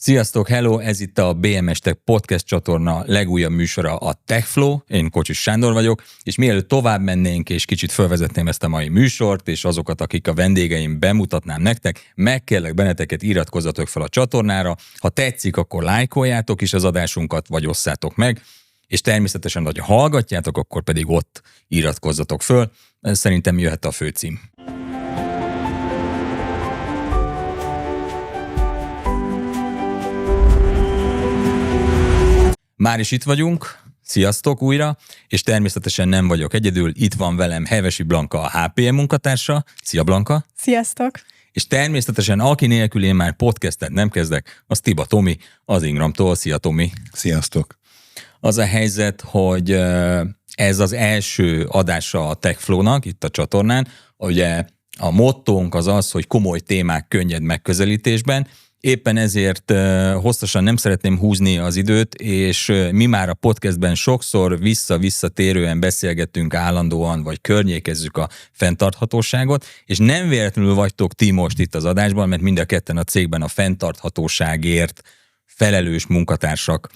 Sziasztok, hello! Ez itt a BMS Tech Podcast csatorna legújabb műsora, a TechFlow. Én Kocsis Sándor vagyok, és mielőtt tovább mennénk, és kicsit felvezetném ezt a mai műsort, és azokat, akik a vendégeim bemutatnám nektek, megkérlek benneteket, iratkozzatok fel a csatornára. Ha tetszik, akkor lájkoljátok is az adásunkat, vagy osszátok meg, és természetesen, hogy hallgatjátok, akkor pedig ott iratkozzatok föl. Szerintem jöhet a főcím. Már is itt vagyunk, sziasztok újra, és természetesen nem vagyok egyedül, itt van velem Hevesi Blanka, a HPM munkatársa. Szia Blanka! Sziasztok! És természetesen, aki nélkül én már podcastet nem kezdek, az Tiba Tomi, az Ingramtól. Szia Tomi! Sziasztok! Az a helyzet, hogy ez az első adása a TechFlow-nak itt a csatornán. Ugye a mottónk az az, hogy komoly témák könnyed megközelítésben. Éppen ezért hosszasan nem szeretném húzni az időt, és mi már a podcastben sokszor visszatérően beszélgettünk állandóan, vagy környékezzük a fenntarthatóságot, és nem véletlenül vagytok ti most itt az adásban, mert mind a ketten a cégben a fenntarthatóságért felelős munkatársak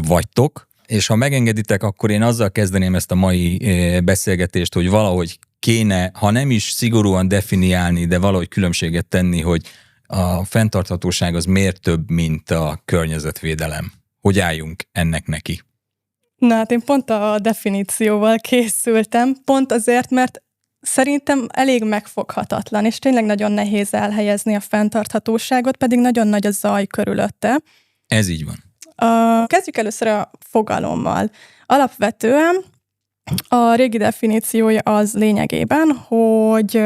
vagytok. És ha megengeditek, akkor én azzal kezdeném ezt a mai beszélgetést, hogy valahogy kéne, ha nem is szigorúan definiálni, de valahogy különbséget tenni, hogy a fenntarthatóság az miért több, mint a környezetvédelem? Hogy álljunk ennek neki? Na hát én pont a definícióval készültem, pont azért, mert szerintem elég megfoghatatlan, és tényleg nagyon nehéz elhelyezni a fenntarthatóságot, pedig nagyon nagy a zaj körülötte. Ez így van. Kezdjük először a fogalommal. Alapvetően a régi definíciója az lényegében, hogy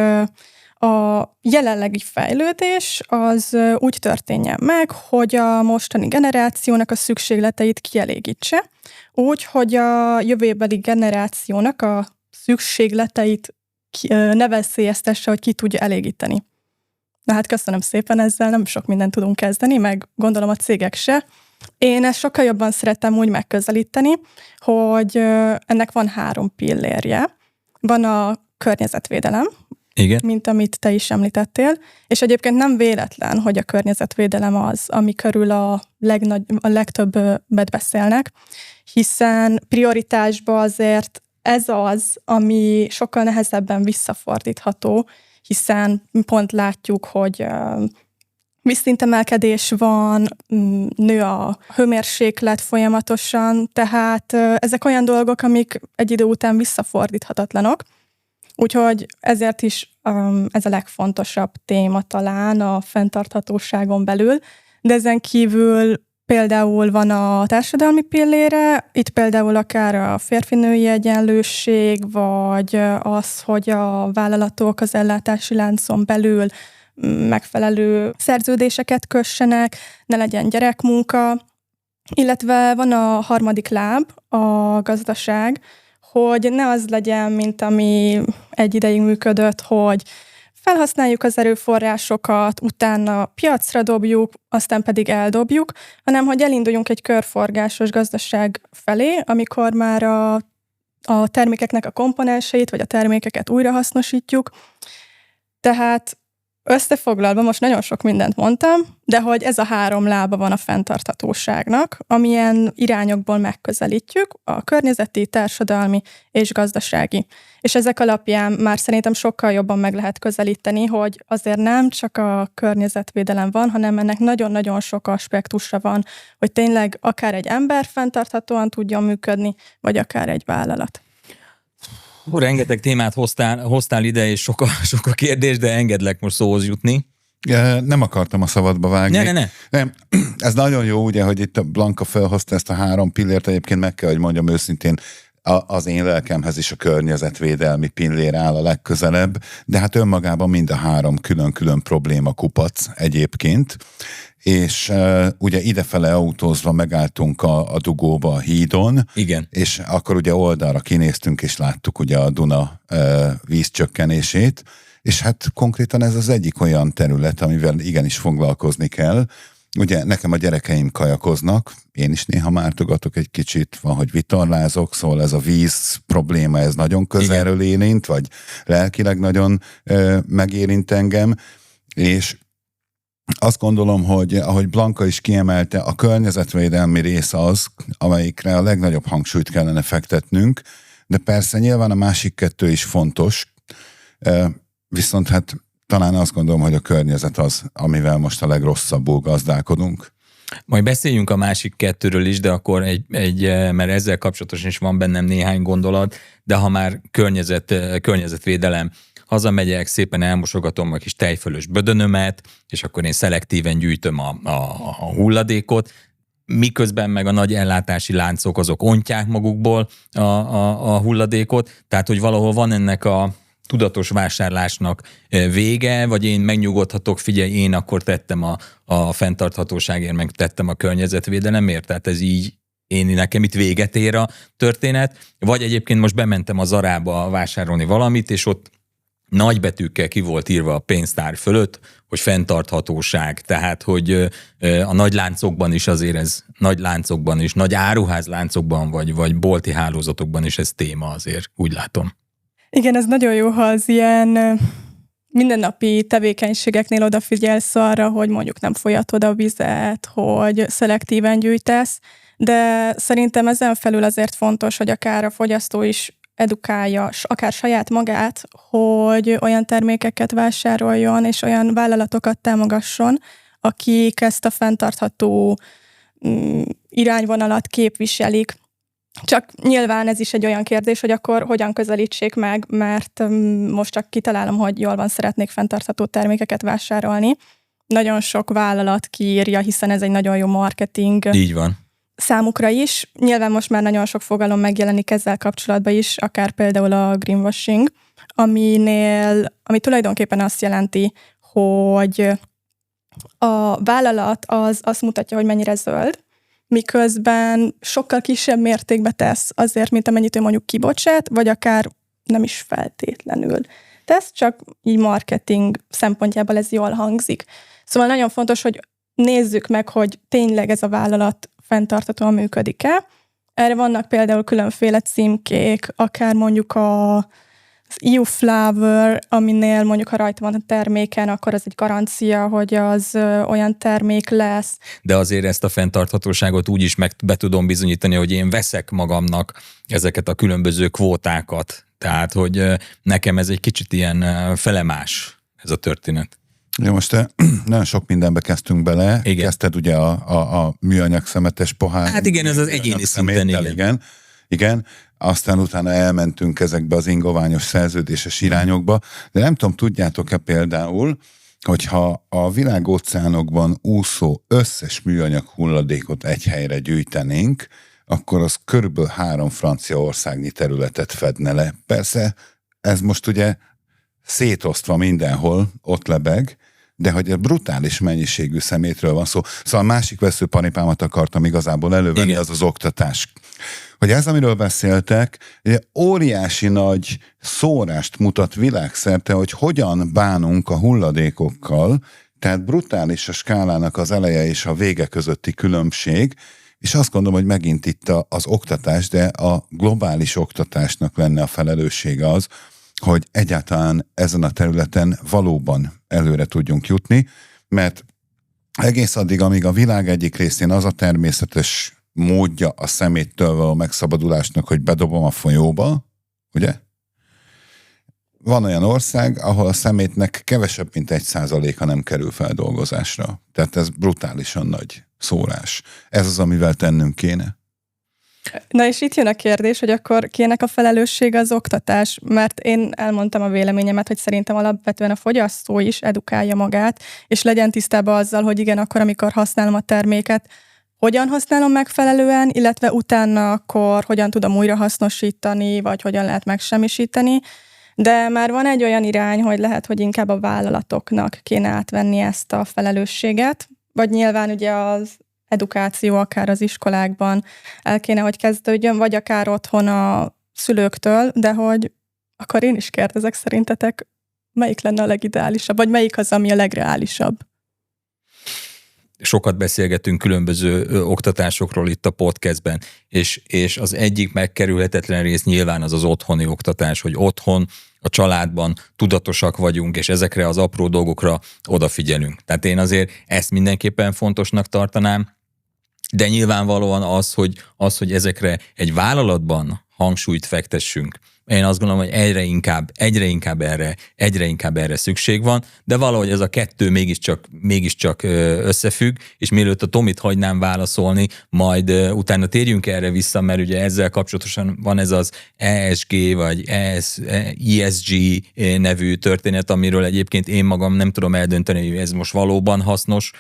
a jelenlegi fejlődés az úgy történjen meg, hogy a mostani generációnak a szükségleteit kielégítse, úgy, hogy a jövőbeli generációnak a szükségleteit ne veszélyeztesse, hogy ki tudja elégíteni. Na hát köszönöm szépen, ezzel nem sok mindent tudunk kezdeni, meg gondolom a cégek se. Én ezt sokkal jobban szeretem úgy megközelíteni, hogy ennek van 3 pillérje. Van a környezetvédelem, igen, mint amit te is említettél, és egyébként nem véletlen, hogy a környezetvédelem az, ami körül a legtöbbet beszélnek, hiszen prioritásban azért ez az, ami sokkal nehezebben visszafordítható, hiszen pont látjuk, hogy vízszintemelkedés van, nő a hőmérséklet folyamatosan, tehát ezek olyan dolgok, amik egy idő után visszafordíthatatlanok. Úgyhogy ezért is ez a legfontosabb téma talán a fenntarthatóságon belül, de ezen kívül például van a társadalmi pillére, itt például akár a férfi-női egyenlőség, vagy az, hogy a vállalatok az ellátási láncon belül megfelelő szerződéseket kössenek, ne legyen gyerekmunka, illetve van a harmadik láb, a gazdaság, hogy ne az legyen, mint ami egy ideig működött, hogy felhasználjuk az erőforrásokat, utána piacra dobjuk, aztán pedig eldobjuk, hanem hogy elinduljunk egy körforgásos gazdaság felé, amikor már a termékeknek a komponenseit, vagy a termékeket újrahasznosítjuk. Tehát összefoglalva, most nagyon sok mindent mondtam, de hogy ez a 3 lába van a fenntarthatóságnak, amilyen irányokból megközelítjük, a környezeti, társadalmi és gazdasági. És ezek alapján már szerintem sokkal jobban meg lehet közelíteni, hogy azért nem csak a környezetvédelem van, hanem ennek nagyon-nagyon sok aspektusa van, hogy tényleg akár egy ember fenntarthatóan tudjon működni, vagy akár egy vállalat. Rengeteg témát hoztál ide, és sok a kérdés, de engedlek most szóhoz jutni. Nem akartam a szabadba vágni. Ne. Nem. Ez nagyon jó, ugye, hogy itt a Blanka felhozta ezt a 3 pillért, egyébként meg kell, hogy mondjam őszintén, az én lelkemhez is a környezetvédelmi pillér áll a legközelebb, de hát önmagában mind a 3 külön-külön probléma kupac egyébként, és ugye idefele autózva megálltunk a dugóba, a hídon, igen, és akkor ugye oldalra kinéztünk, és láttuk ugye a Duna vízcsökkenését, és hát konkrétan ez az egyik olyan terület, amivel igenis foglalkozni kell. Ugye nekem a gyerekeim kajakoznak, én is néha mártogatok egy kicsit, van, hogy vitorlázok, szóval ez a víz probléma, ez nagyon közelről érint, vagy lelkileg nagyon megérint engem, és azt gondolom, hogy ahogy Blanka is kiemelte, a környezetvédelmi rész az, amelyikre a legnagyobb hangsúlyt kellene fektetnünk, de persze nyilván a másik kettő is fontos, viszont hát talán azt gondolom, hogy a környezet az, amivel most a legrosszabbul gazdálkodunk. Majd beszéljünk a másik kettőről is, de akkor mert ezzel kapcsolatosan is van bennem néhány gondolat, de ha már környezetvédelem, hazamegyek, szépen elmosogatom a kis tejfölös bödönömet, és akkor én szelektíven gyűjtöm a hulladékot, miközben meg a nagy ellátási láncok azok ontják magukból a hulladékot, tehát hogy valahol van ennek a tudatos vásárlásnak vége, vagy én megnyugodhatok, figyelj, én akkor tettem a fenntarthatóságért, meg tettem a környezetvédelemért, tehát ez így nekem itt véget ér a történet, vagy egyébként most bementem a Zarába vásárolni valamit, és ott nagybetűkkel ki volt írva a pénztár fölött, hogy fenntarthatóság, tehát hogy a nagy láncokban is azért ez, nagy láncokban is, nagy áruházláncokban, vagy bolti hálózatokban is ez téma azért, úgy látom. Igen, ez nagyon jó, ha az ilyen mindennapi tevékenységeknél odafigyelsz arra, hogy mondjuk nem folyatod a vizet, hogy szelektíven gyűjtesz, de szerintem ezen felül azért fontos, hogy akár a fogyasztó is edukálja, akár saját magát, hogy olyan termékeket vásároljon, és olyan vállalatokat támogasson, akik ezt a fenntartható irányvonalat képviselik. Csak nyilván ez is egy olyan kérdés, hogy akkor hogyan közelítsék meg, mert most csak kitalálom, hogy jól van, szeretnék fenntartható termékeket vásárolni. Nagyon sok vállalat kiírja, hiszen ez egy nagyon jó marketing. Így van. Számukra is. Nyilván most már nagyon sok fogalom megjelenik ezzel kapcsolatban is, akár például a greenwashing, ami tulajdonképpen azt jelenti, hogy a vállalat az azt mutatja, hogy mennyire zöld, miközben sokkal kisebb mértékben tesz azért, mint amennyit ő mondjuk kibocsát, vagy akár nem is feltétlenül tesz, csak így marketing szempontjából ez jól hangzik. Szóval nagyon fontos, hogy nézzük meg, hogy tényleg ez a vállalat fenntarthatóan működik-e. Erre vannak például különféle címkék, akár mondjuk az EU Flower, aminél mondjuk ha rajta van a terméken, akkor az egy garancia, hogy az olyan termék lesz. De azért ezt a fenntarthatóságot úgy is be tudom bizonyítani, hogy én veszek magamnak ezeket a különböző kvótákat. Tehát, hogy nekem ez egy kicsit ilyen felemás ez a történet. Ja, most nagyon sok mindenbe kezdtünk bele. Igen. Kezdted ugye a műanyag szemetes pohár. Hát igen, ez az egyéni szinten, igen. Aztán utána elmentünk ezekbe az ingoványos szerződéses irányokba, de nem tudom, tudjátok-e például, hogyha a világ óceánokban úszó összes műanyag hulladékot egy helyre gyűjtenénk, akkor az körülbelül 3 franciaországnyi területet fedne le. Persze ez most ugye szétosztva mindenhol, ott lebeg, de hogy a brutális mennyiségű szemétről van szó. Szóval a másik veszőparipámat akartam igazából elővenni, igen. Az az oktatás. Hogy ez, amiről beszéltek, óriási nagy szórást mutat világszerte, hogy hogyan bánunk a hulladékokkal, tehát brutális a skálának az eleje és a vége közötti különbség, és azt gondolom, hogy megint itt az oktatás, de a globális oktatásnak lenne a felelőssége az, hogy egyáltalán ezen a területen valóban előre tudjunk jutni, mert egész addig, amíg a világ egyik részén az a természetes módja a szeméttől való megszabadulásnak, hogy bedobom a folyóba, ugye? Van olyan ország, ahol a szemétnek kevesebb, mint 1%-a nem kerül feldolgozásra. Tehát ez brutálisan nagy szórás. Ez az, amivel tennünk kéne. Na és itt jön a kérdés, hogy akkor kinek a felelősség az oktatás, mert én elmondtam a véleményemet, hogy szerintem alapvetően a fogyasztó is edukálja magát, és legyen tisztában azzal, hogy igen, akkor amikor használom a terméket, hogyan használom megfelelően, illetve utána akkor hogyan tudom újrahasznosítani, vagy hogyan lehet megsemmisíteni. De már van egy olyan irány, hogy lehet, hogy inkább a vállalatoknak kéne átvenni ezt a felelősséget, vagy nyilván ugye az edukáció akár az iskolákban el kéne, hogy kezdődjön, vagy akár otthon a szülőktől, de hogy akkor én is kérdezek, szerintetek melyik lenne a legideálisabb, vagy melyik az, ami a legreálisabb? Sokat beszélgetünk különböző oktatásokról itt a podcastben, és az egyik megkerülhetetlen rész nyilván az otthoni oktatás, hogy otthon a családban tudatosak vagyunk, és ezekre az apró dolgokra odafigyelünk. Tehát én azért ezt mindenképpen fontosnak tartanám, de nyilvánvalóan hogy ezekre egy vállalatban hangsúlyt fektessünk. Én azt gondolom, hogy egyre inkább erre szükség van, de valahogy ez a kettő mégiscsak összefügg, és mielőtt a Tomit hagynám válaszolni, majd utána térjünk erre vissza, mert ugye ezzel kapcsolatosan van ez az ESG vagy ESG nevű történet, amiről egyébként én magam nem tudom eldönteni, hogy ez most valóban hasznos,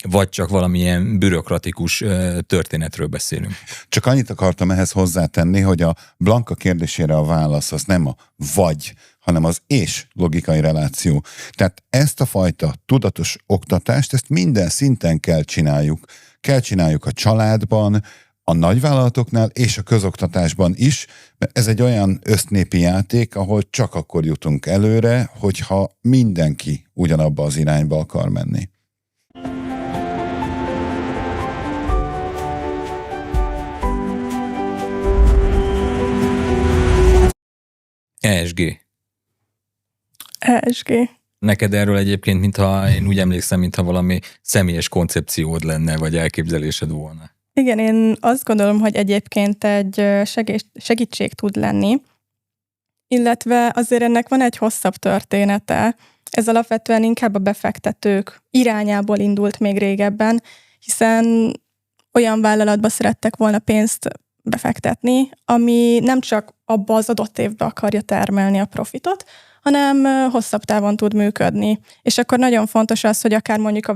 vagy csak valamilyen bürokratikus történetről beszélünk. Csak annyit akartam ehhez hozzátenni, hogy a Blanka kérdésére a válasz az nem a vagy, hanem az és logikai reláció. Tehát ezt a fajta tudatos oktatást, ezt minden szinten kell csináljuk. Kell csináljuk a családban, a nagyvállalatoknál és a közoktatásban is, mert ez egy olyan össznépi játék, ahol csak akkor jutunk előre, hogyha mindenki ugyanabba az irányba akar menni. ESG. ESG. Neked erről egyébként, mintha én úgy emlékszem, mintha valami személyes koncepciód lenne, vagy elképzelésed volna. Igen, én azt gondolom, hogy egyébként egy segítség tud lenni, illetve azért ennek van egy hosszabb története. Ez alapvetően inkább a befektetők irányából indult még régebben, hiszen olyan vállalatba szerettek volna pénzt befektetni, ami nem csak abba az adott évbe akarja termelni a profitot, hanem hosszabb távon tud működni. És akkor nagyon fontos az, hogy akár mondjuk a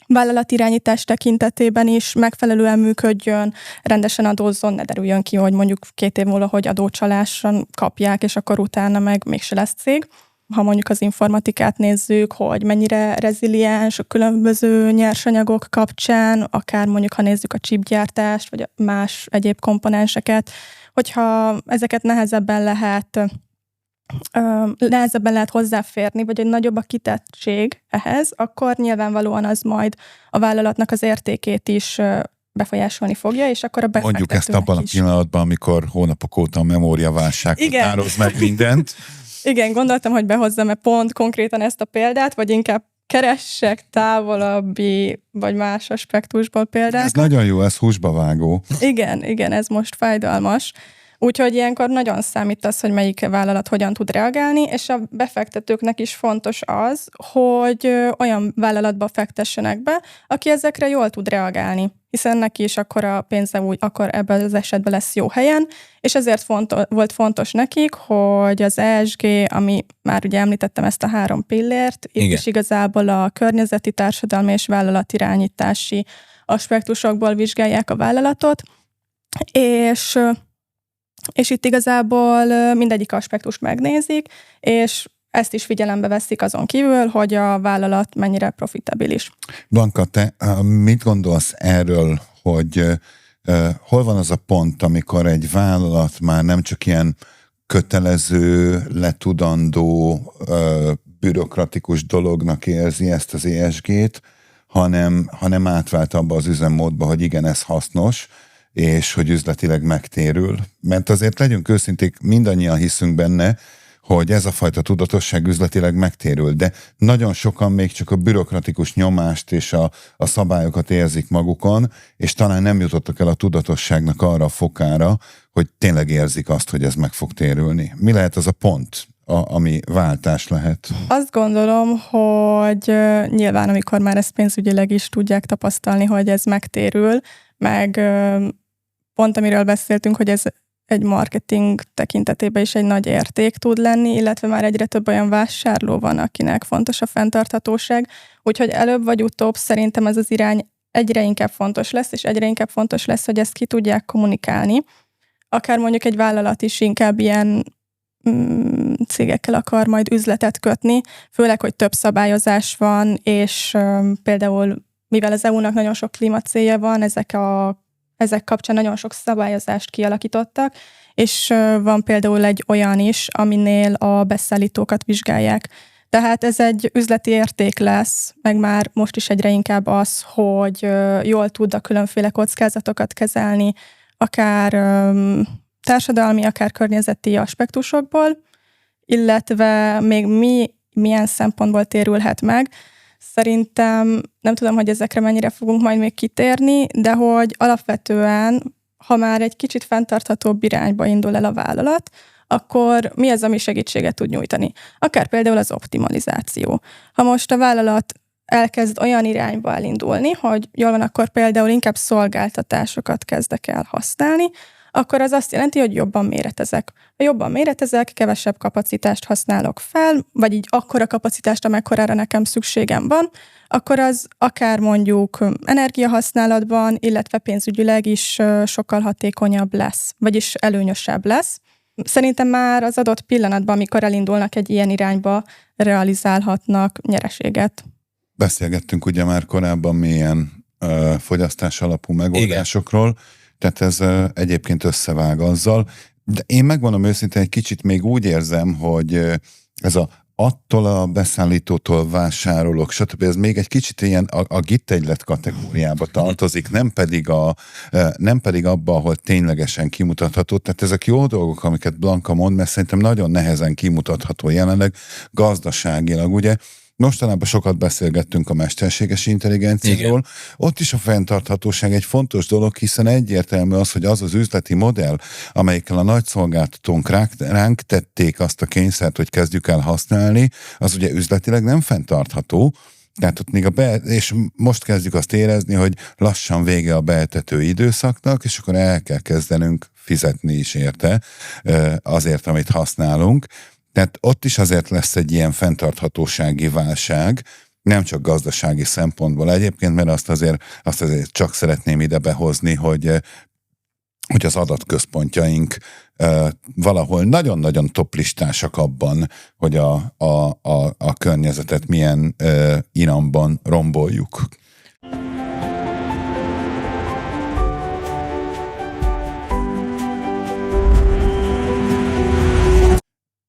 vállalatirányítás tekintetében is megfelelően működjön, rendesen adózzon, ne derüljön ki, hogy mondjuk 2 év múlva, hogy adócsaláson kapják, és akkor utána meg mégse lesz cég. Ha mondjuk az informatikát nézzük, hogy mennyire reziliens a különböző nyersanyagok kapcsán, akár mondjuk, ha nézzük a chipgyártást, vagy más egyéb komponenseket, hogyha ezeket nehezebben lehet hozzáférni, vagy egy nagyobb a kitettség ehhez, akkor nyilvánvalóan az majd a vállalatnak az értékét is befolyásolni fogja, és akkor a befektetőnek mondjuk ezt abban a pillanatban, amikor hónapok óta a memóriaválság határoz meg mindent. Igen, gondoltam, hogy behozzam-e pont konkrétan ezt a példát, vagy inkább keressek távolabbi, vagy más aspektusból példát. Ez nagyon jó, ez húsba vágó. Igen, ez most fájdalmas. Úgyhogy ilyenkor nagyon számít az, hogy melyik vállalat hogyan tud reagálni, és a befektetőknek is fontos az, hogy olyan vállalatba fektessenek be, aki ezekre jól tud reagálni, hiszen neki is akkor a pénze akkor ebben az esetben lesz jó helyen, és ezért volt fontos nekik, hogy az ESG, ami már ugye említettem ezt a 3 pillért, itt is igazából a környezeti, társadalmi és vállalatirányítási aspektusokból vizsgálják a vállalatot, és itt igazából mindegyik aspektust megnézik, és ezt is figyelembe veszik azon kívül, hogy a vállalat mennyire profitabilis. Blanka, te mit gondolsz erről, hogy hol van az a pont, amikor egy vállalat már nem csak ilyen kötelező, letudandó, bürokratikus dolognak érzi ezt az ESG-t, hanem átvált abba az üzemmódba, hogy igen, ez hasznos, és hogy üzletileg megtérül. Mert azért legyünk őszinték, mindannyian hiszünk benne, hogy ez a fajta tudatosság üzletileg megtérül, de nagyon sokan még csak a bürokratikus nyomást és a szabályokat érzik magukon, és talán nem jutottak el a tudatosságnak arra a fokára, hogy tényleg érzik azt, hogy ez meg fog térülni. Mi lehet az a pont, ami váltás lehet? Azt gondolom, hogy nyilván, amikor már ezt pénzügyileg is tudják tapasztalni, hogy ez megtérül, meg pont amiről beszéltünk, hogy ez egy marketing tekintetében is egy nagy érték tud lenni, illetve már egyre több olyan vásárló van, akinek fontos a fenntarthatóság. Úgyhogy előbb vagy utóbb szerintem ez az irány egyre inkább fontos lesz, és egyre inkább fontos lesz, hogy ezt ki tudják kommunikálni. Akár mondjuk egy vállalat is inkább ilyen cégekkel akar majd üzletet kötni, főleg, hogy több szabályozás van, és például mivel az EU-nak nagyon sok klímacélja van, ezek kapcsán nagyon sok szabályozást kialakítottak, és van például egy olyan is, aminél a beszállítókat vizsgálják. Tehát ez egy üzleti érték lesz, meg már most is egyre inkább az, hogy jól tud a különféle kockázatokat kezelni, akár társadalmi, akár környezeti aspektusokból, illetve még milyen szempontból térülhet meg. Szerintem nem tudom, hogy ezekre mennyire fogunk majd még kitérni, de hogy alapvetően, ha már egy kicsit fenntarthatóbb irányba indul el a vállalat, akkor mi az, ami segítséget tud nyújtani? Akár például az optimalizáció. Ha most a vállalat elkezd olyan irányba elindulni, hogy jól van, akkor például inkább szolgáltatásokat kezdek el használni, akkor az azt jelenti, hogy jobban méretezek. Ha jobban méretezek, kevesebb kapacitást használok fel, vagy így akkora kapacitást, amekkorára nekem szükségem van, akkor az akár mondjuk energiahasználatban, illetve pénzügyileg is sokkal hatékonyabb lesz, vagyis előnyösebb lesz. Szerintem már az adott pillanatban, amikor elindulnak egy ilyen irányba, realizálhatnak nyereséget. Beszélgettünk ugye már korábban milyen fogyasztás alapú megoldásokról, igen. Tehát ez egyébként összevág azzal, de én megmondom őszintén, egy kicsit még úgy érzem, hogy ez attól a beszállítótól vásárolok, stb. Ez még egy kicsit ilyen a gittegylet kategóriába tartozik, nem pedig abba, ahol ténylegesen kimutatható. Tehát ezek jó dolgok, amiket Blanka mond, mert szerintem nagyon nehezen kimutatható jelenleg gazdaságilag, ugye? Mostanában sokat beszélgettünk a mesterséges intelligenciáról. Ott is a fenntarthatóság egy fontos dolog, hiszen egyértelmű az, hogy az az üzleti modell, amelyikkel a nagy szolgáltatónk ránk tették azt a kényszert, hogy kezdjük el használni, az ugye üzletileg nem fenntartható. Tehát ott még és most kezdjük azt érezni, hogy lassan vége a beetető időszaknak, és akkor el kell kezdenünk fizetni is érte azért, amit használunk. Tehát ott is azért lesz egy ilyen fenntarthatósági válság, nem csak gazdasági szempontból egyébként, mert azt azért csak szeretném ide behozni, hogy az adatközpontjaink valahol nagyon-nagyon toplistásak abban, hogy a környezetet milyen iramban romboljuk.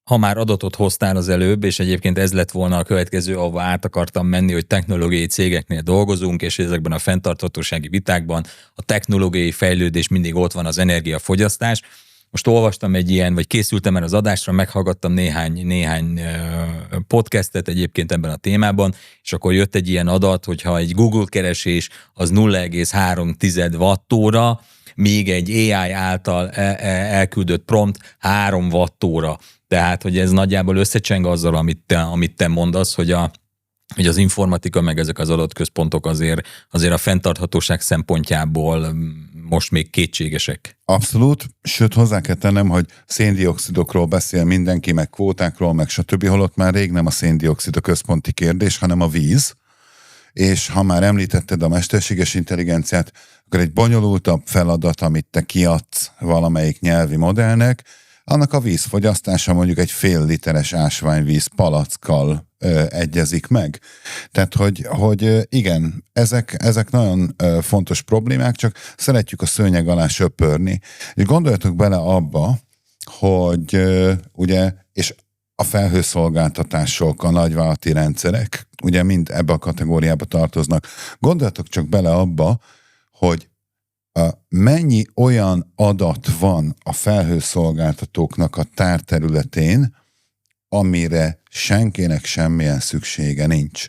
Ha már adatot hoztál az előbb, és egyébként ez lett volna a következő, ahova át akartam menni, hogy technológiai cégeknél dolgozunk, és ezekben a fenntarthatósági vitákban a technológiai fejlődés mindig ott van, az energiafogyasztás. Most olvastam egy ilyen, vagy készültem el az adásra, meghallgattam néhány podcastet egyébként ebben a témában, és akkor jött egy ilyen adat, hogyha egy Google keresés az 0,3 wattóra, míg egy AI által elküldött prompt 3 wattóra. Tehát, hogy ez nagyjából összecseng azzal, amit te mondasz, hogy az informatika, meg ezek az adatközpontok azért a fenntarthatóság szempontjából most még kétségesek. Abszolút, sőt hozzá kell tennem, hogy széndioxidokról beszél mindenki, meg kvótákról, meg stb. Holott már rég nem a széndioxid a központi kérdés, hanem a víz. És ha már említetted a mesterséges intelligenciát, akkor egy bonyolultabb feladat, amit te kiadsz valamelyik nyelvi modellnek, annak a vízfogyasztása mondjuk egy fél literes ásványvíz palackkal egyezik meg. Tehát, hogy igen, ezek nagyon fontos problémák, csak szeretjük a szőnyeg alá söpörni. És gondoljatok bele abba, hogy ugye, és a felhőszolgáltatások, a nagyvállalati rendszerek, ugye mind ebbe a kategóriába tartoznak. Gondoljatok csak bele abba, hogy mennyi olyan adat van a felhőszolgáltatóknak a tárterületén, amire senkinek semmilyen szüksége nincs.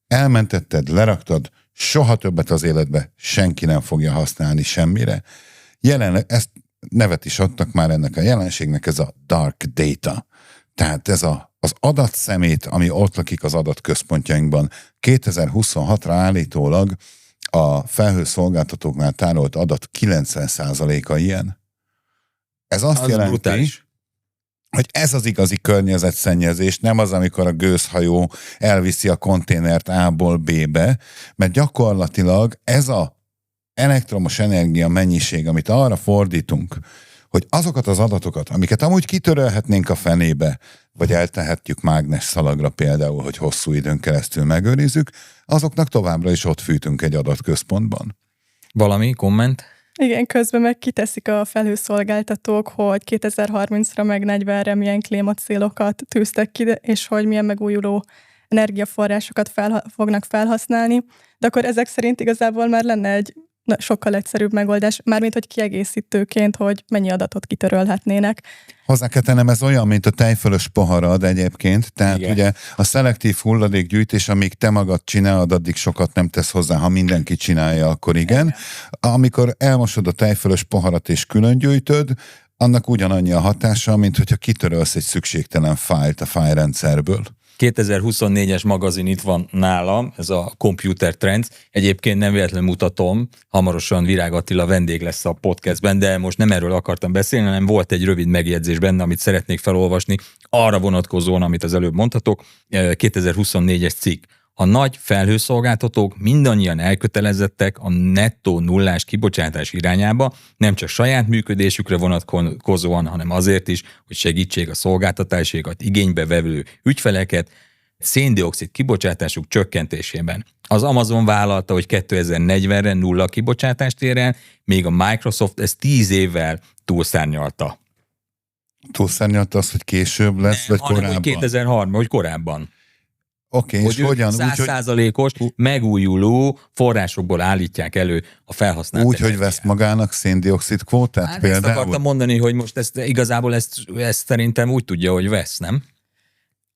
Elmentetted, leraktad, soha többet az életbe senki nem fogja használni semmire. Jelenleg, ezt nevet is adtak már ennek a jelenségnek, ez a dark data. Tehát ez az adatszemét, ami ott lakik az adatközpontjainkban, 2026-ra állítólag a felhőszolgáltatóknál tárolt adat 90%-a ilyen. Ez azt az jelenti, brutális, hogy ez az igazi környezetszennyezés, nem az, amikor a gőzhajó elviszi a konténert A-ból B-be, mert gyakorlatilag ez az elektromos energia mennyiség, amit arra fordítunk, hogy azokat az adatokat, amiket amúgy kitörölhetnénk a fenébe, vagy eltehetjük mágnes szalagra például, hogy hosszú időn keresztül megőrizzük, azoknak továbbra is ott fűtünk egy adatközpontban. Valami komment? Igen, közben meg kiteszik a felhőszolgáltatók, hogy 2030-ra meg 40-re milyen klímacélokat tűztek ki, és hogy milyen megújuló energiaforrásokat fognak felhasználni, de akkor ezek szerint igazából már lenne egy sokkal egyszerűbb megoldás, mármint hogy kiegészítőként, hogy mennyi adatot kitörölhetnének. Hozzá kell tennem, ez olyan, mint a tejfölös poharad egyébként, tehát Igen. ugye a szelektív hulladékgyűjtés, amíg te magad csinálod, addig sokat nem tesz hozzá, ha mindenki csinálja, akkor igen. Amikor elmosod a tejfölös poharat és külön gyűjtöd, annak ugyanannyi a hatása, mint hogyha kitörölsz egy szükségtelen fájlt a fájrendszerből. 2024-es magazin itt van nálam, ez a Computer Trends. Egyébként nem véletlenül mutatom, hamarosan Virág Attila vendég lesz a podcastben, de most nem erről akartam beszélni, hanem volt egy rövid megjegyzés benne, amit szeretnék felolvasni, arra vonatkozóan, amit az előbb mondhatok, 2024-es cikk. A nagy felhőszolgáltatók mindannyian elkötelezettek a nettó nullás kibocsátás irányába, nem csak saját működésükre vonatkozóan, hanem azért is, hogy segítsék a szolgáltatásokat igénybe vevő ügyfeleket szén-dioxid kibocsátásuk csökkentésében. Az Amazon vállalta, hogy 2040-re nulla kibocsátást ér el, még a Microsoft ezt 10 évvel túlszárnyalta. Túlszárnyalta az, hogy később lesz, vagy korábban? Hogy 2003, hogy korábban. Oké, és hogyan? 100%-os megújuló forrásokból állítják elő a felhasznált. Úgy, hogy vesz magának szén-dioxid kvótát hát például? ezt akartam mondani, hogy most igazából ezt szerintem úgy tudja, hogy vesz, nem?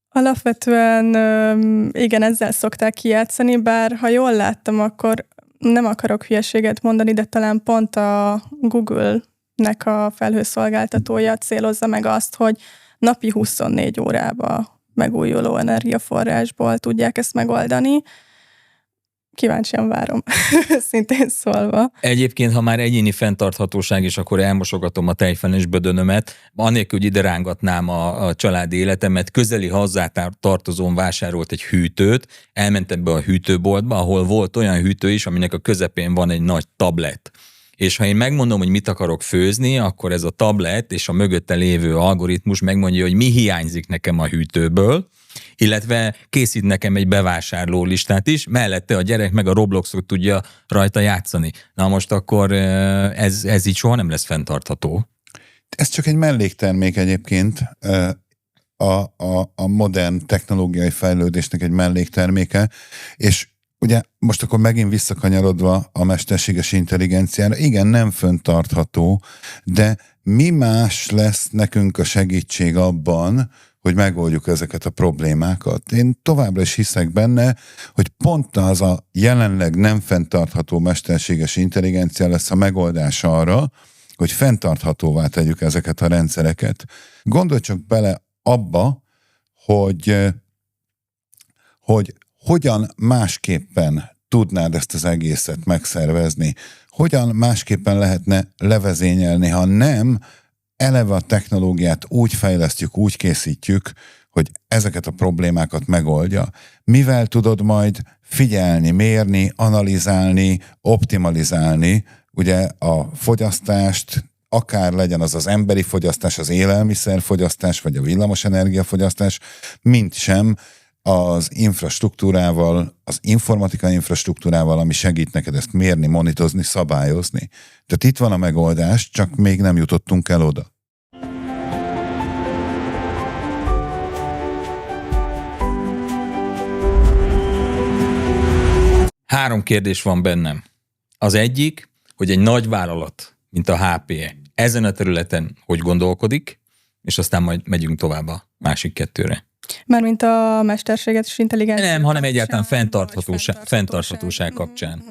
Alapvetően igen, ezzel szokták kijátszani, bár ha jól láttam, akkor nem akarok hülyeséget mondani, de talán pont a Google-nek a felhőszolgáltatója célozza meg azt, hogy napi 24 órába megújuló energiaforrásból tudják ezt megoldani. Kíváncsian várom, szintén szólva. Egyébként, ha már egyéni fenntarthatóság, és akkor elmosogatom a tejfenes bödönömet, anélkül, hogy ide rángatnám a családi életemet, közeli hozzátartozón vásárolt egy hűtőt, elmentem be a hűtőboltba, ahol volt olyan hűtő is, aminek a közepén van egy nagy tablet. És ha én megmondom, hogy mit akarok főzni, akkor ez a tablet és a mögötte lévő algoritmus megmondja, hogy mi hiányzik nekem a hűtőből, illetve készít nekem egy bevásárló listát is, mellette a gyerek meg a Robloxot tudja rajta játszani. Na most akkor ez így soha nem lesz fenntartható. Ez csak egy melléktermék egyébként, a modern technológiai fejlődésnek egy mellékterméke, és ugye most akkor megint visszakanyarodva a mesterséges intelligenciára, igen, nem fenntartható, de mi más lesz nekünk a segítség abban, hogy megoldjuk ezeket a problémákat. Én továbbra is hiszek benne, hogy pont az a jelenleg nem fenntartható mesterséges intelligencia lesz a megoldás arra, hogy fenntarthatóvá tegyük ezeket a rendszereket. Gondolj csak bele abba, hogy hogyan másképpen tudnád ezt az egészet megszervezni, hogyan másképpen lehetne levezényelni, ha nem eleve a technológiát úgy fejlesztjük, úgy készítjük, hogy ezeket a problémákat megoldja. Mivel tudod majd figyelni, mérni, analizálni, optimalizálni ugye a fogyasztást, akár legyen az emberi fogyasztás, az élelmiszerfogyasztás, vagy a villamosenergiafogyasztás, mint sem az infrastruktúrával, az informatikai infrastruktúrával, ami segít neked ezt mérni, monitorozni, szabályozni. Tehát itt van a megoldás, csak még nem jutottunk el oda. Három kérdés van bennem. Az egyik, hogy egy nagy vállalat, mint a HPE, ezen a területen hogy gondolkodik, és aztán majd megyünk tovább a másik kettőre. Mármint a mesterséges intelligencia. Nem, hanem egyáltalán fenntarthatóság kapcsán.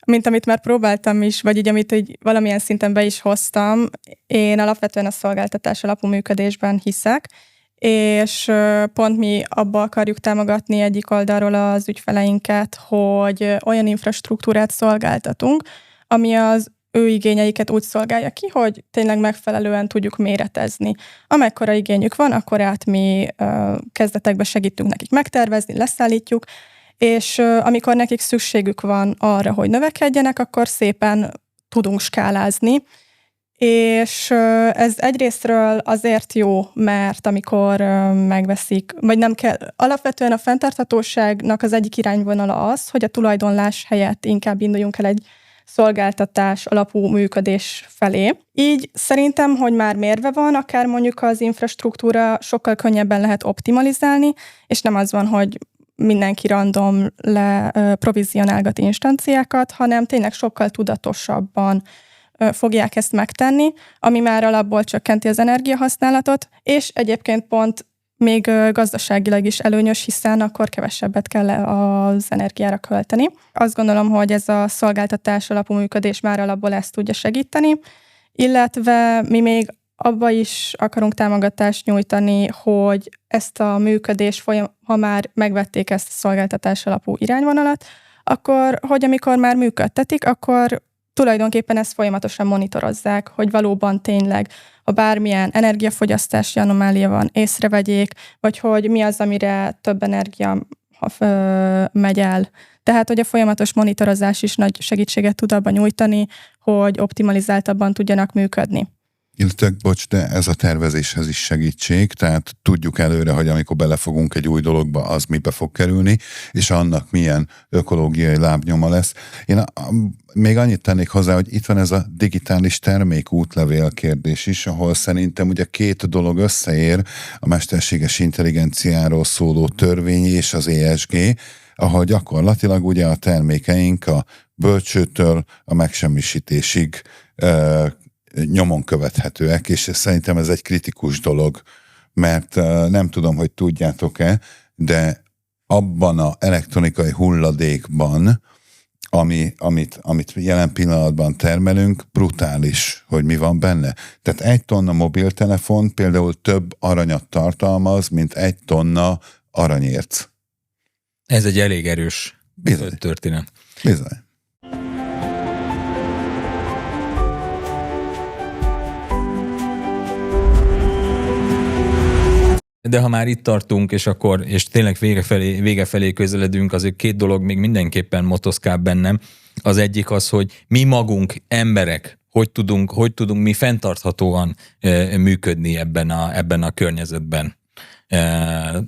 Mint amit már próbáltam is, vagy így amit így valamilyen szinten be is hoztam, én alapvetően a szolgáltatás alapú működésben hiszek, és pont mi abba akarjuk támogatni egyik oldalról az ügyfeleinket, hogy olyan infrastruktúrát szolgáltatunk, ami az ő igényeiket úgy szolgálja ki, hogy tényleg megfelelően tudjuk méretezni. Amekkora igényük van, akkorát mi kezdetekben segítünk nekik megtervezni, leszállítjuk, és amikor nekik szükségük van arra, hogy növekedjenek, akkor szépen tudunk skálázni. És ez egyrésztről azért jó, mert amikor megveszik, vagy nem kell, alapvetően a fenntarthatóságnak az egyik irányvonala az, hogy a tulajdonlás helyett inkább induljunk el egy szolgáltatás alapú működés felé. Így szerintem, hogy már mérve van, akár mondjuk az infrastruktúra sokkal könnyebben lehet optimalizálni, és nem az van, hogy mindenki random provizionálgat instanciákat, hanem tényleg sokkal tudatosabban fogják ezt megtenni, ami már alapból csökkenti az energiahasználatot, és egyébként pont még gazdaságilag is előnyös, hiszen akkor kevesebbet kell az energiára költeni. Azt gondolom, hogy ez a szolgáltatás alapú működés már alapból ezt tudja segíteni, illetve mi még abba is akarunk támogatást nyújtani, hogy ezt a működés ha már megvették ezt a szolgáltatás alapú irányvonalat, akkor, hogy amikor már működtetik, akkor tulajdonképpen ezt folyamatosan monitorozzák, hogy valóban tényleg, ha bármilyen energiafogyasztási anomália van, észrevegyék, vagy hogy mi az, amire több energia megy el. Tehát, hogy a folyamatos monitorozás is nagy segítséget tud abban nyújtani, hogy optimalizáltabban tudjanak működni. Illetve, bocs, de ez a tervezéshez is segítség, tehát tudjuk előre, hogy amikor belefogunk egy új dologba, az mibe fog kerülni, és annak milyen ökológiai lábnyoma lesz. Én még annyit tennék hozzá, hogy itt van ez a digitális termék útlevél kérdés is, ahol szerintem ugye két dolog összeér, a mesterséges intelligenciáról szóló törvény és az ESG, ahol gyakorlatilag ugye a termékeink a bölcsőtől a megsemmisítésig nyomon követhetőek, és szerintem ez egy kritikus dolog, mert nem tudom, hogy tudjátok-e, de abban az elektronikai hulladékban, amit jelen pillanatban termelünk, brutális, hogy mi van benne. Tehát 1 tonna mobiltelefon például több aranyat tartalmaz, mint 1 tonna aranyérc. Ez egy elég erős történet. Bizony. De ha már itt tartunk, és tényleg vége felé közeledünk, azért 2 dolog még mindenképpen motoszkál bennem. Az egyik az, hogy mi magunk, emberek, hogy tudunk mi fenntarthatóan működni ebben a környezetben.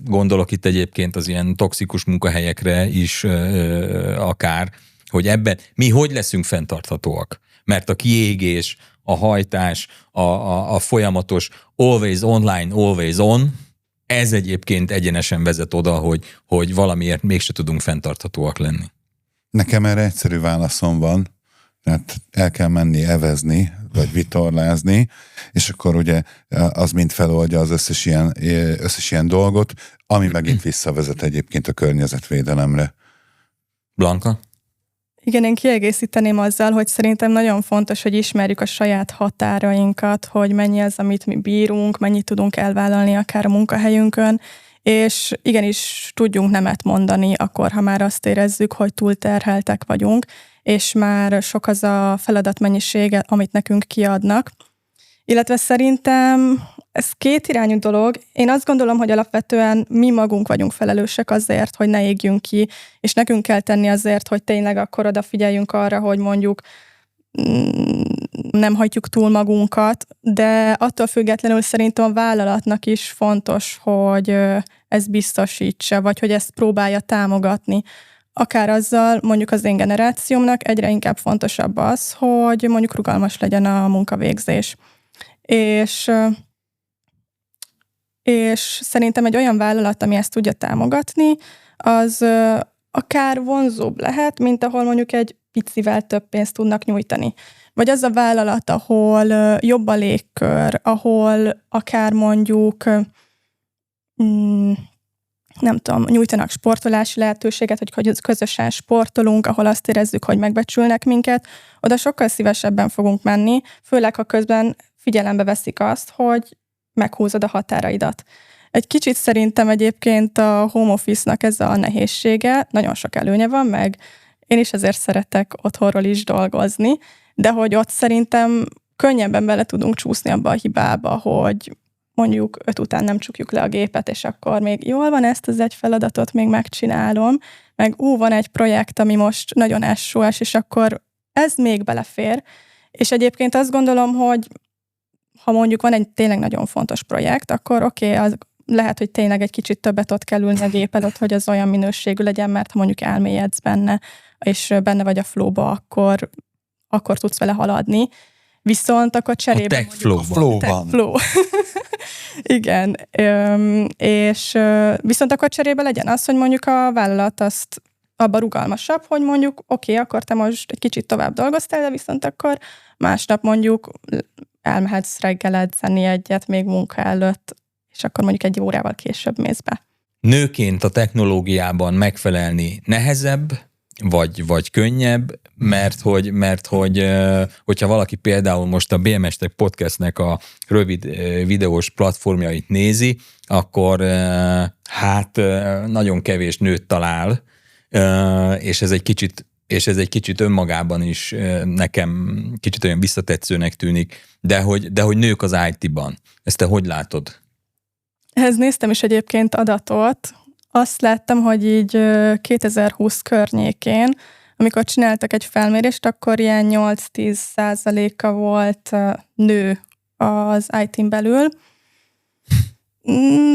Gondolok itt egyébként az ilyen toxikus munkahelyekre is akár, hogy ebben mi hogy leszünk fenntarthatóak. Mert a kiégés, a hajtás, a folyamatos always online, always on, ez egyébként egyenesen vezet oda, hogy valamiért mégse tudunk fenntarthatóak lenni. Nekem erre egyszerű válaszom van, tehát el kell menni evezni, vagy vitorlázni, és akkor ugye az mind feloldja az összes ilyen dolgot, ami megint visszavezet egyébként a környezetvédelemre. Blanka? Igen, én kiegészíteném azzal, hogy szerintem nagyon fontos, hogy ismerjük a saját határainkat, hogy mennyi az, amit mi bírunk, mennyit tudunk elvállalni akár a munkahelyünkön, és igenis tudjunk nemet mondani akkor, ha már azt érezzük, hogy túlterheltek vagyunk, és már sok az a feladatmennyisége, amit nekünk kiadnak. Illetve szerintem ez 2 irányú dolog. Én azt gondolom, hogy alapvetően mi magunk vagyunk felelősek azért, hogy ne égjünk ki, és nekünk kell tenni azért, hogy tényleg akkor odafigyeljünk arra, hogy mondjuk nem hagyjuk túl magunkat, de attól függetlenül szerintem a vállalatnak is fontos, hogy ezt biztosítsa, vagy hogy ezt próbálja támogatni. Akár azzal, mondjuk az én generációmnak egyre inkább fontosabb az, hogy mondjuk rugalmas legyen a munkavégzés. És szerintem egy olyan vállalat, ami ezt tudja támogatni, az akár vonzóbb lehet, mint ahol mondjuk egy picivel több pénzt tudnak nyújtani. Vagy az a vállalat, ahol jobb a légkör, ahol akár mondjuk nem tudom, nyújtanak sportolási lehetőséget, hogy közösen sportolunk, ahol azt érezzük, hogy megbecsülnek minket, oda sokkal szívesebben fogunk menni, főleg ha közben figyelembe veszik azt, hogy meghúzod a határaidat. Egy kicsit szerintem egyébként a home office-nak ez a nehézsége, nagyon sok előnye van, meg én is ezért szeretek otthonról is dolgozni, de hogy ott szerintem könnyebben bele tudunk csúszni abba a hibába, hogy mondjuk 5 után nem csukjuk le a gépet, és akkor még jól van, ezt az egy feladatot még megcsinálom, meg van egy projekt, ami most nagyon SOS, és akkor ez még belefér. És egyébként azt gondolom, hogy ha mondjuk van egy tényleg nagyon fontos projekt, akkor az lehet, hogy tényleg egy kicsit többet ott kell ülni a gép előtt, hogy az olyan minőségű legyen, mert ha mondjuk elmélyedsz benne, és benne vagy a flowba, akkor tudsz vele haladni. Viszont akkor cserébe A TechFlow-ban. TechFlow. Igen. És viszont akkor cserébe legyen az, hogy mondjuk a vállalat azt abban rugalmasabb, hogy mondjuk oké, akkor te most egy kicsit tovább dolgoztál, de viszont akkor másnap mondjuk elmehetsz reggel edzeni egyet még munka előtt, és akkor mondjuk 1 órával később mész be. Nőként a technológiában megfelelni nehezebb, vagy könnyebb, mert hogy hogyha valaki például most a BMS Tech Podcastnek a rövid videós platformjait nézi, akkor nagyon kevés nőt talál, és ez egy kicsit önmagában is nekem kicsit olyan visszatetszőnek tűnik, de hogy nők az IT-ban. Ezt te hogy látod? Ehhez néztem is egyébként adatot. Azt láttam, hogy így 2020 környékén, amikor csináltak egy felmérést, akkor ilyen 8-10%-a volt nő az IT-n belül.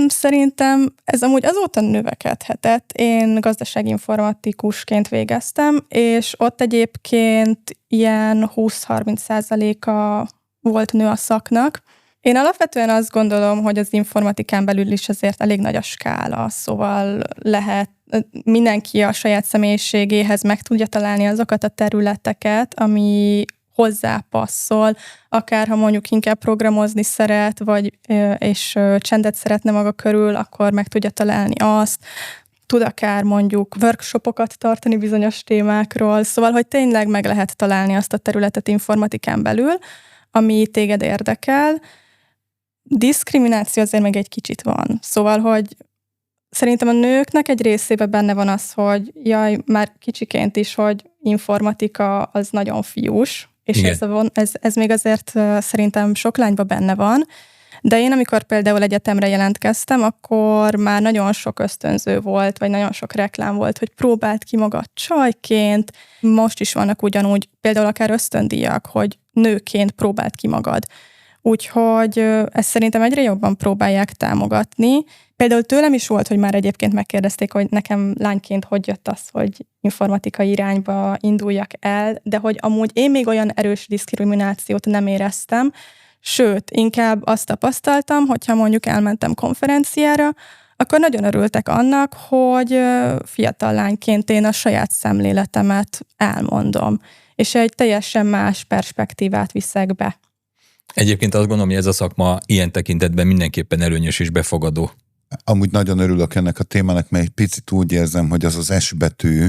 Szerintem ez amúgy azóta növekedhetett. Én gazdaságinformatikusként végeztem, és ott egyébként ilyen 20-30%-a volt nő a szaknak. Én alapvetően azt gondolom, hogy az informatikán belül is azért elég nagy a skála, szóval lehet mindenki a saját személyiségéhez meg tudja találni azokat a területeket, ami hozzápasszol, akár ha mondjuk inkább programozni szeret, és csendet szeretne maga körül, akkor meg tudja találni azt, tud akár mondjuk workshopokat tartani bizonyos témákról, szóval, hogy tényleg meg lehet találni azt a területet informatikán belül, ami téged érdekel. Diszkrimináció azért meg egy kicsit van. Szóval, hogy szerintem a nőknek egy részében benne van az, hogy már kicsiként is, hogy informatika az nagyon fiús, és ez még azért szerintem sok lányban benne van, de én amikor például egyetemre jelentkeztem, akkor már nagyon sok ösztönző volt, vagy nagyon sok reklám volt, hogy próbáld ki magad csajként. Most is vannak ugyanúgy például akár ösztöndíjak, hogy nőként próbáld ki magad. Úgyhogy ezt szerintem egyre jobban próbálják támogatni. Például tőlem is volt, hogy már egyébként megkérdezték, hogy nekem lányként hogy jött az, hogy informatikai irányba induljak el, de hogy amúgy én még olyan erős diszkriminációt nem éreztem, sőt, inkább azt tapasztaltam, hogyha mondjuk elmentem konferenciára, akkor nagyon örültek annak, hogy fiatal lányként én a saját szemléletemet elmondom, és egy teljesen más perspektívát viszek be. Egyébként azt gondolom, hogy ez a szakma ilyen tekintetben mindenképpen előnyös és befogadó. Amúgy nagyon örülök ennek a témának, mert egy picit úgy érzem, hogy az S betű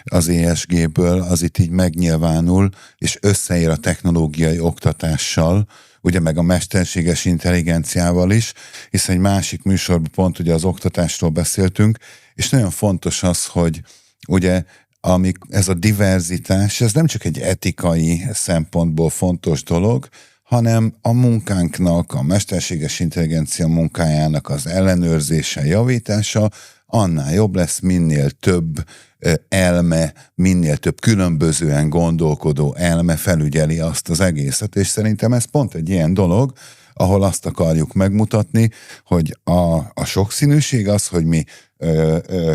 az ESG-ből az itt így megnyilvánul, és összeér a technológiai oktatással, ugye meg a mesterséges intelligenciával is, hiszen egy másik műsorban pont ugye az oktatásról beszéltünk, és nagyon fontos az, hogy ugye ez a diverzitás, ez nem csak egy etikai szempontból fontos dolog, hanem a munkánknak, a mesterséges intelligencia munkájának az ellenőrzése, javítása annál jobb lesz, minél több elme, minél több különbözően gondolkodó elme felügyeli azt az egészet, és szerintem ez pont egy ilyen dolog, ahol azt akarjuk megmutatni, hogy a sokszínűség az, hogy mi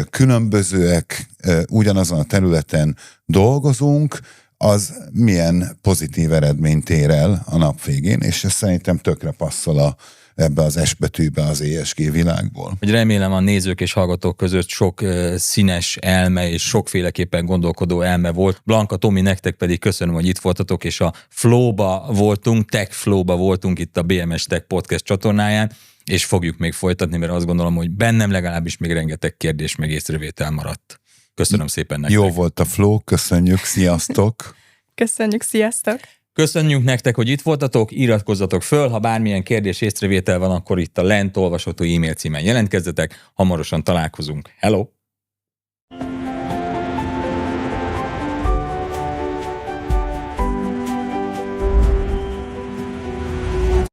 különbözőek ugyanazon a területen dolgozunk, az milyen pozitív eredményt ér el a nap végén, és ez szerintem tökre passzol ebbe az S betűbe az ESG világból. Hogy remélem a nézők és hallgatók között sok színes elme és sokféleképpen gondolkodó elme volt. Blanka, Tomi, nektek pedig köszönöm, hogy itt voltatok, és a Flow-ba voltunk, Tech Flow-ba voltunk itt a BMS Tech Podcast csatornáján, és fogjuk még folytatni, mert azt gondolom, hogy bennem legalábbis még rengeteg kérdés meg észrevétel maradt. Köszönöm szépen nektek. Jó volt a flow, köszönjük, sziasztok! Köszönjük, sziasztok! Köszönjük nektek, hogy itt voltatok, iratkozzatok föl, ha bármilyen kérdés, észrevétel van, akkor itt a lent olvasható e-mail címen jelentkezzetek, hamarosan találkozunk. Hello!